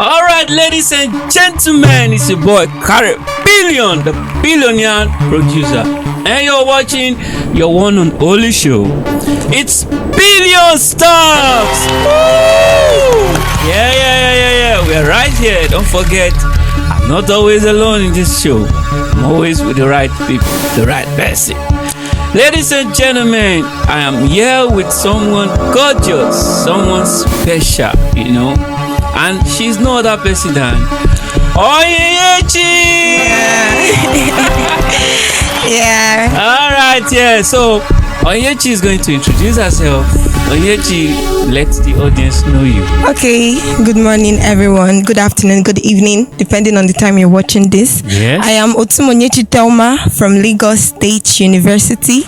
All right, ladies and gentlemen, it's your boy Khare, Billion, the billionaire producer, and you're watching your one and only show. It's Billion Stocks. Woo! Yeah. We're right here. Don't forget, I'm not always alone in this show. I'm always with the right people, the right person. Ladies and gentlemen, I am here with someone gorgeous, someone special, and she's no other person than onyinyechi. Yeah. All right, yeah. So onyinyechi is going to introduce herself. Onyinyechi, let the audience know you. Okay. Good morning, everyone. Good afternoon. Good evening, depending on the time you're watching this. Yes. I am onyinyechi Thelma from Lagos State University,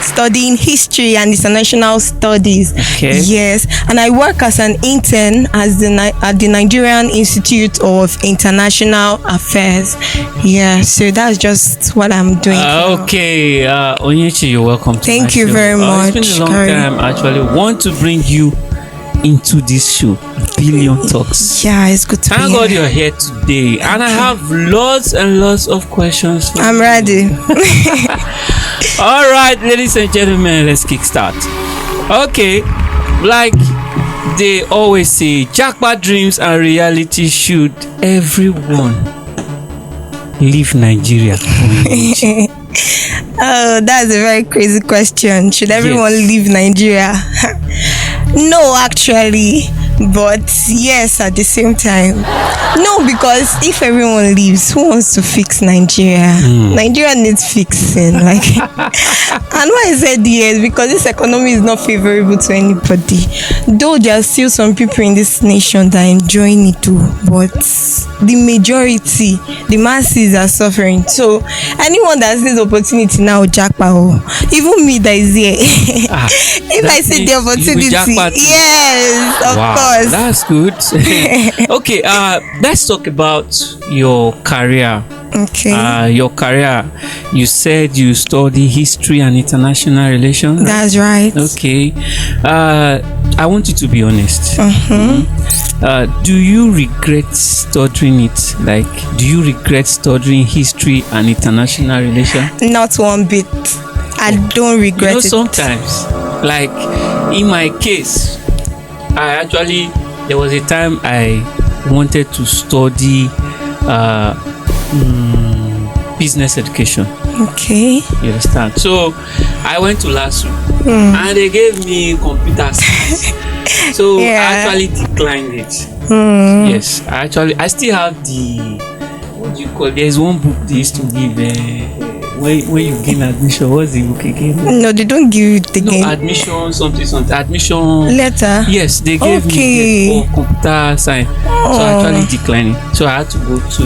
studying history and international studies. Okay. Yes, and I work as an intern at the Nigerian Institute of International Affairs. Yeah, so that's just what I'm doing. Okay, onyinyechi, you're welcome. Thank you very much. It's been a long time. I actually want to bring you into this show, Billion Talks. Yeah, it's good to be Thank here. God you're here today, and I have lots and lots of questions for I'm you. ready. All right, ladies and gentlemen, let's kickstart. Okay, like they always say, jackpot dreams and reality. Should everyone leave Nigeria? Oh, that's a very crazy question. Should everyone leave Nigeria? No, actually, but yes at the same time. No, because if everyone leaves, who wants to fix Nigeria? Nigeria needs fixing. And why I said yes, because this economy is not favorable to anybody. Though there are still some people in this nation that are enjoying it too, but the majority, the masses are suffering. So anyone that sees opportunity now, jackpot. Even me that is here. If I see the opportunity, yes, of course. That's good. Okay, let's talk about your career. Okay. Your career. You said you study history and international relations. Right? That's right. Okay. I want you to be honest. Do you regret studying it? Like, do you regret studying history and international relations? Not one bit. I don't regret it. Sometimes, like in my case, there was a time I wanted to study business education. Okay. You understand? So I went to LASU and they gave me computer science. So I actually declined it. Yes, I still have the, what do you call it? There's one book they used to give when you gain admission. What's the book again? No, they don't give it again. No, admission something. Admission letter. Yes, they gave me for computer science. So I actually declined it. So I had to go to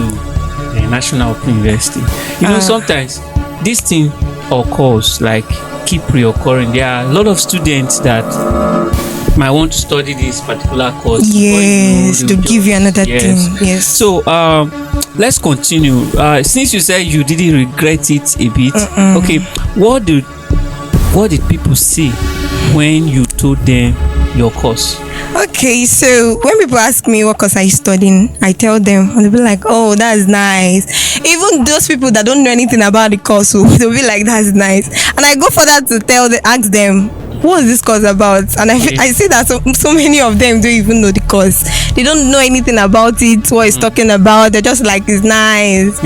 the National Open University. Sometimes this thing occurs, like keep reoccurring. There are a lot of students that might want to study this particular course. Yes, to give you another thing. Yes. So let's continue. Since you said you didn't regret it a bit, okay, what did people say when you told them your course? Okay, so when people ask me what course are you studying, I tell them, and they'll be like, "Oh, that's nice." Even those people that don't know anything about the course, they'll be like, "That's nice." And I go further to ask them, what is this course about? And I see that so many of them don't even know the course. They don't know anything about it, what it's talking about. They're just like, it's nice.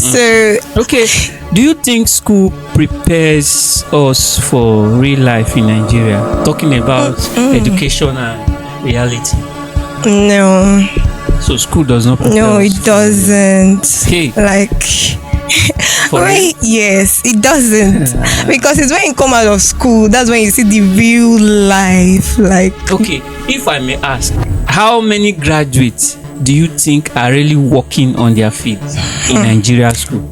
So okay, do you think school prepares us for real life in Nigeria? Talking about education and reality. No. So school does not prepare No, us it doesn't. Okay. Yes, it doesn't. Because it's when you come out of school, that's when you see the real life. Okay, if I may ask, how many graduates do you think are really working on their feet in Nigeria school?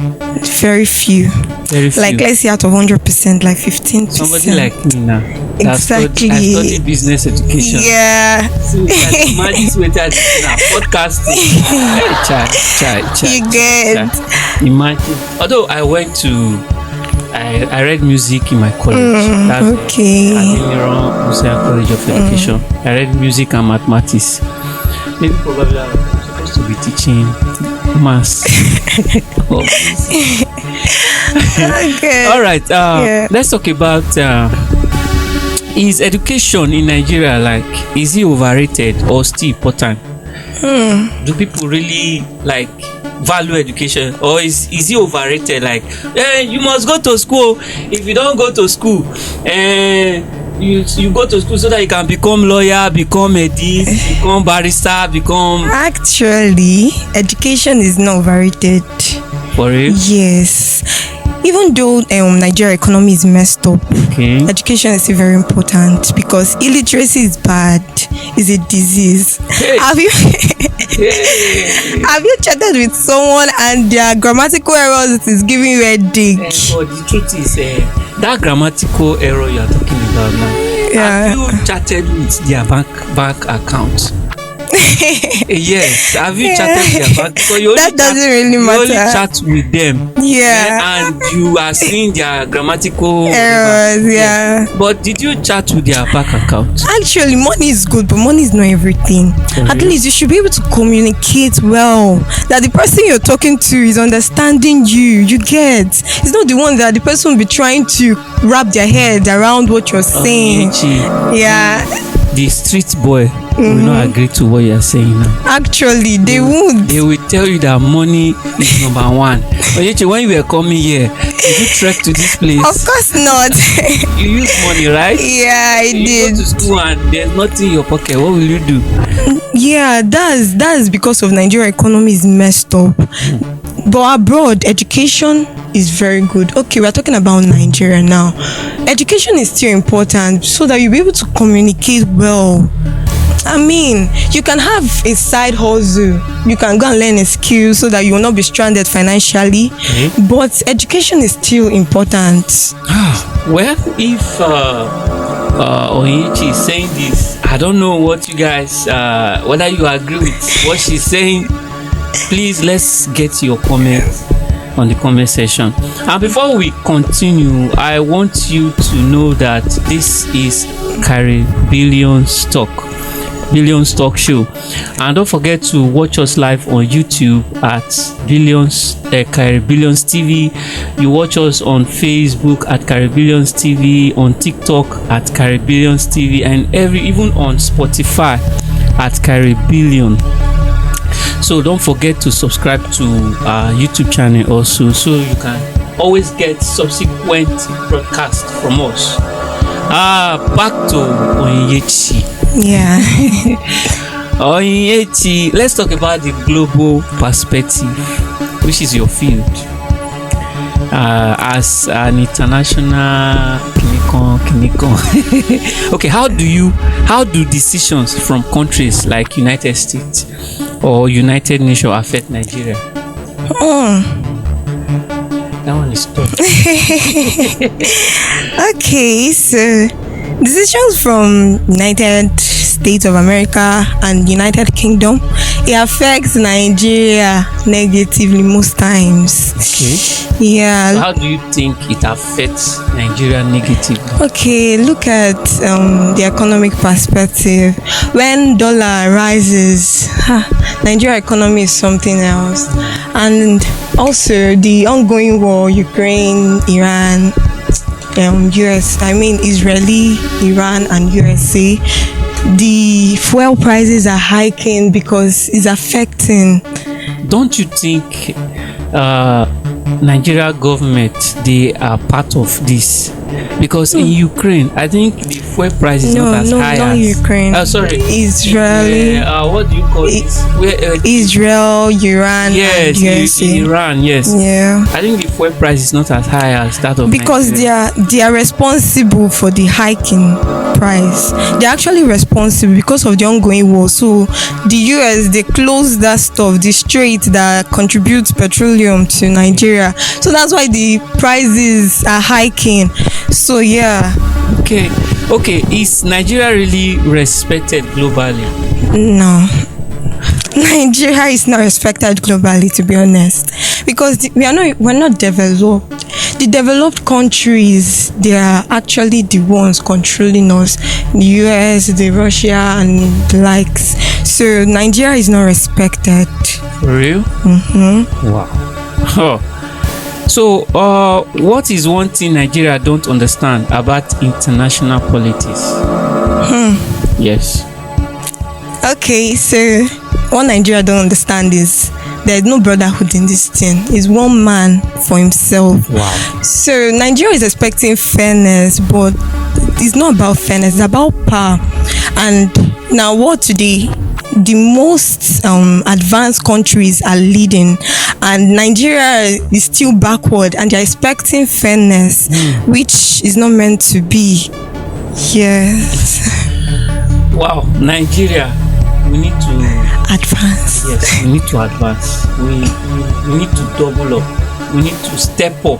Very few. Very few. Like, let's say out of 100%, like 15%. Somebody like me now. Exactly. I studied business education. Yeah. So imagine whether podcasting. You get. Imagine. Although I read music in my college. Okay. At the College of Education. I read music and mathematics. Maybe probably I'm supposed to be teaching maths. Okay. All right. Let's talk about is education in Nigeria, like, is it overrated or still important? Do people really like value education, or is it overrated? Like, you must go to school. If you don't go to school, you go to school so that you can become lawyer, become a this, become barrister, become. Actually, education is not overrated. For real? Yes. Even though Nigeria economy is messed up, Okay. education is still very important because illiteracy is bad. Is a disease. Hey. Have you Hey. have you chatted with someone and their grammatical errors is giving you a dig? But the truth is, that grammatical error you are talking about now. Yeah. Have you chatted with their bank account? Yes. Have you chatted with their bank? So That doesn't really You only matter. chat with them. Yeah. And you are seeing their grammatical Errors, yeah. But did you chat with their bank account? Actually, money is good, but money is not everything. At least you should be able to communicate well. That the person you're talking to is understanding you. You get. It's not the one that the person will be trying to wrap their head around what you're saying. Onyinyechi, Yeah. the street boy will not agree to what you are saying now. Actually, they would. They will tell you that money is number one. Onyinyechi, when you were coming here, did you trek to this place? Of course not. You use money, right? Yeah, I You did. go to school and there's nothing in your pocket. What will you do? Yeah, that's because of Nigeria economy is messed up. But abroad, education is very good. Okay, we're talking about Nigeria now. Education is still important so that you'll be able to communicate well. I mean, you can have a side hustle. You can go and learn a skill so that you will not be stranded financially. But education is still important. Well, if Onyinyechi is saying this, I don't know what you guys, whether you agree with what she's saying. Please, let's get your comments on the comment section. And before we continue, I want you to know that this is Khare Billion Stock Show, and don't forget to watch us live on YouTube at Khare Billions TV. You watch us on Facebook at Khare Billions TV, on TikTok at Khare Billions TV, and even on Spotify at Khare Billion. So don't forget to subscribe to our YouTube channel also, so you can always get subsequent broadcasts from us. Back to Onyinyechi. Yeah. Onyinyechi, let's talk about the global perspective, which is your field. As an international clinical. Okay, how do decisions from countries like United States or United Nations affect Nigeria? That one is tough. Okay, so decisions from United States of America and United Kingdom, it affects Nigeria negatively most times. Okay. Yeah. So how do you think it affects Nigeria negatively? Okay, look at the economic perspective. When dollar rises, Nigeria economy is something else. And also the ongoing war, Ukraine, Iran, Israeli, Iran and USA, the fuel prices are hiking because it's affecting. Don't you think Nigeria government, they are part of this? Because in Ukraine, I think the fuel price is not as high not as Ukraine. Sorry, Israeli. what do you call it? Israel, Iran, Yes, and USA. Iran. Yes. Yeah. I think the fuel price is not as high as that of Because Nigeria. they are responsible for the hiking price. They're actually responsible because of the ongoing war. So the US, they closed that stuff, the strait that contributes petroleum to Nigeria. So that's why the prices are hiking. So yeah. Okay. Is Nigeria really respected globally? No. Nigeria is not respected globally, to be honest, because we're not developed. The developed countries, they are actually the ones controlling us, the US, the Russia and the likes. So Nigeria is not respected. For real? Wow. So, what is one thing Nigeria don't understand about international politics? Yes. Okay, so what Nigeria don't understand is there's no brotherhood in this thing. It's one man for himself. Wow. So Nigeria is expecting fairness, but it's not about fairness, it's about power. And now what today? The most advanced countries are leading, and Nigeria is still backward, and they're expecting fairness, which is not meant to be. Yes. Wow, Nigeria, we need to advance. Yes, we need to advance. We need to double up. We need to step up.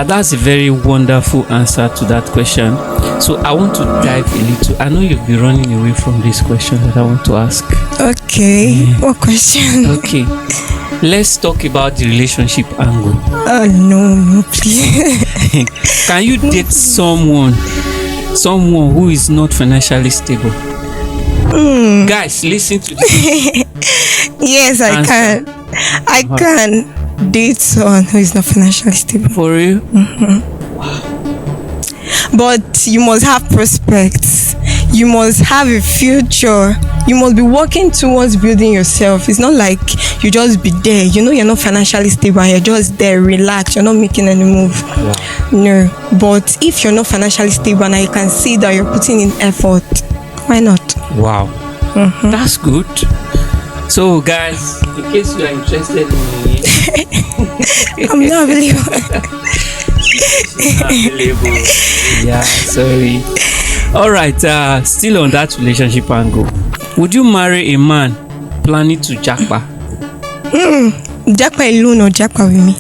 That's a very wonderful answer to that question. So I want to dive a little. I know you've been running away from this question that I want to ask. Okay. What question? Okay. Let's talk about the relationship angle. Oh no, please. Can you date someone who is not financially stable? Guys, listen to this. Yes, I can. I can date someone who is not financially stable. For real? But you must have prospects. You must have a future. You must be working towards building yourself. It's not like you just be there. You know you're not financially stable and you're just there, relaxed. You're not making any move. Wow. No. But if you're not financially stable and I can see that you're putting in effort, why not? Wow. That's good. So guys, in case you are interested in me, I'm not available. she's not available. Yeah, sorry. Alright, still on that relationship angle. Would you marry a man planning to jackpot? Jackpot alone or jackpot with me?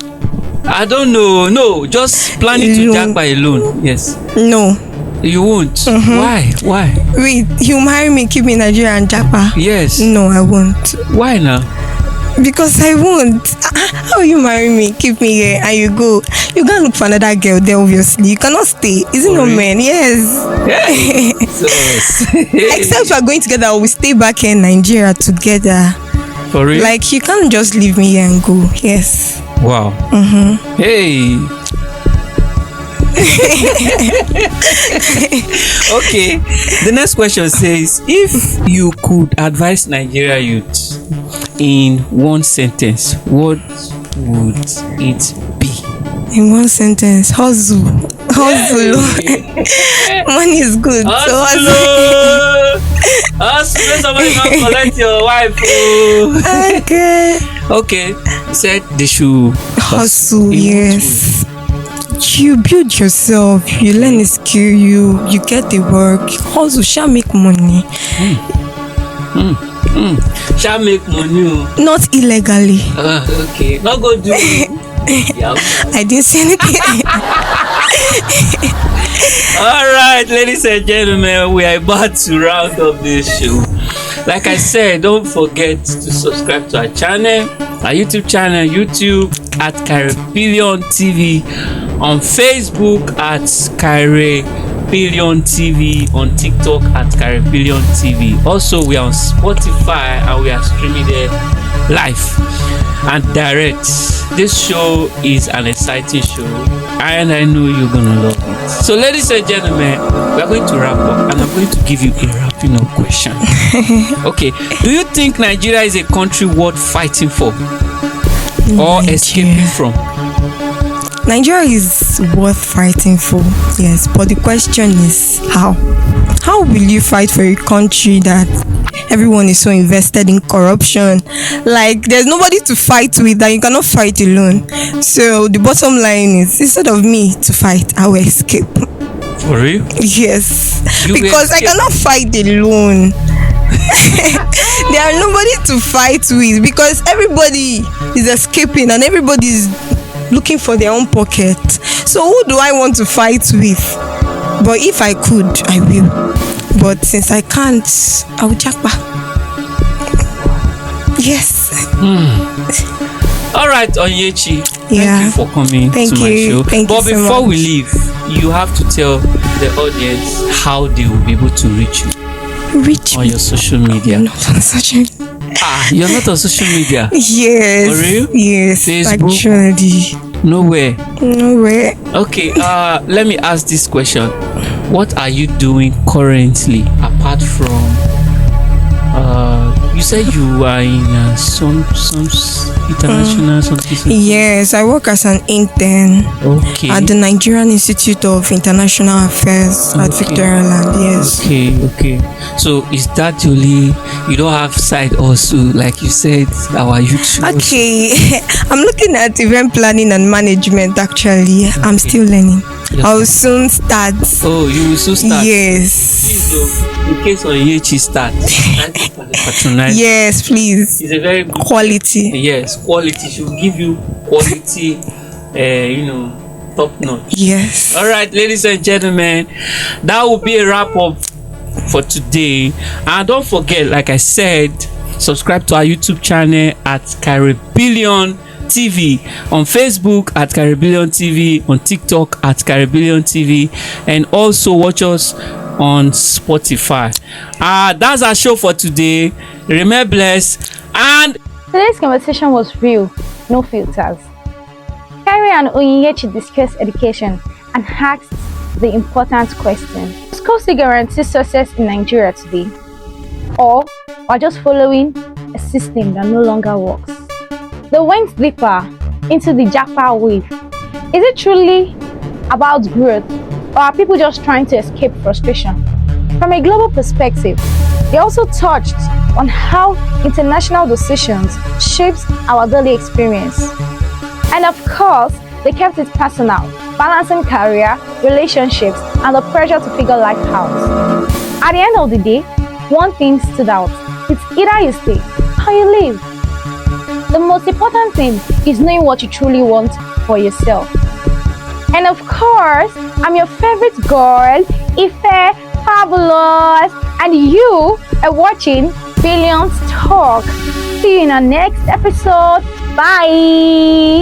I don't know. No, just planning to jackpot alone. Yes. No. You won't. Why? Wait, you marry me, keep me in Nigeria and jackpot? Yes. No, I won't. Why now? Because I won't. How will you marry me, keep me here, and you go? You can't look for another girl there, obviously. You cannot stay. Is it not men? Yes. Except we are going together, we stay back here in Nigeria together. For real? Like, you can't just leave me here and go. Yes. Wow. Hey. Okay. The next question says, if you could advise Nigeria youth in one sentence, what would it be? In one sentence, hustle. Hustle. Money is good. Hustle. Hustle. Somebody not collect your wife. Okay. Okay. You said they should hustle. Yes. You build yourself, you learn a skill, you get the work, hustle, shall make money. Shall make money. Not illegally. Okay. Not go do yeah. I didn't say anything. Alright, ladies and gentlemen, we are about to round up this show. Like I said, don't forget to subscribe to our channel, our YouTube channel, YouTube at Khare TV, on Facebook at Khare TV, on TikTok at Khare TV. Also, we are on Spotify and we are streaming there live and direct. This show is an exciting show and I know you're gonna love it. So ladies and gentlemen, we are going to wrap up and I'm going to give you a wrapping up question. Okay, do you think Nigeria is a country worth fighting for or escaping from? Nigeria is worth fighting for, yes, but the question is how? How will you fight for a country that everyone is so invested in corruption? Like, there's nobody to fight with, that you cannot fight alone. So the bottom line is, instead of me to fight, I will escape. For real? Yes, because I cannot fight alone. There are nobody to fight with because everybody is escaping and everybody is looking for their own pocket. So who do I want to fight with? But if I could, I will. But since I can't, I will jackpot. Yes. All right, Onyinyechi. Yeah. Thank you for coming to my show. But before we leave, you have to tell the audience how they will be able to reach you. Reach on your social media? not on social. You're not on social media. Yes. For real? Yes. Facebook? Actually, Nowhere. nowhere. Okay, let me ask this question. What are you doing currently apart from you said you are in some international something? Yes, I work as an intern Okay. at the Nigerian Institute of International Affairs at Okay. Victoria Land. Yes. Okay. So is that the only, you don't have side also, like you said, our YouTube? Okay, I'm looking at event planning and management. Actually, I'm still learning. I'll soon start. Oh, you will soon start? Yes. Please, though, in case onyinyechi start, try to patronize. Yes, please. It's a very good Quality. Yes, quality. She will give you quality, top notch. Yes. All right, ladies and gentlemen, that will be a wrap up for today. And don't forget, like I said, subscribe to our YouTube channel at Caribbean TV, on Facebook at Caribbean TV, on TikTok at Caribbean TV, and also watch us on Spotify. That's our show for today. Remain blessed. And today's conversation was real, no filters. Khare and Onyinyechi discussed education and asked the important question: does school still guarantee success in Nigeria today? Or we're just following a system that no longer works? They went deeper into the Japa wave. Is it truly about growth, or are people just trying to escape frustration? From a global perspective, they also touched on how international decisions shapes our daily experience. And of course, they kept it personal, balancing career, relationships, and the pressure to figure life out. At the end of the day, one thing stood out: it's either you stay or you leave. The most important thing is knowing what you truly want for yourself. And of course, I'm your favorite girl, Ife Fabulous, and you are watching Billions Talk. See you in our next episode. Bye.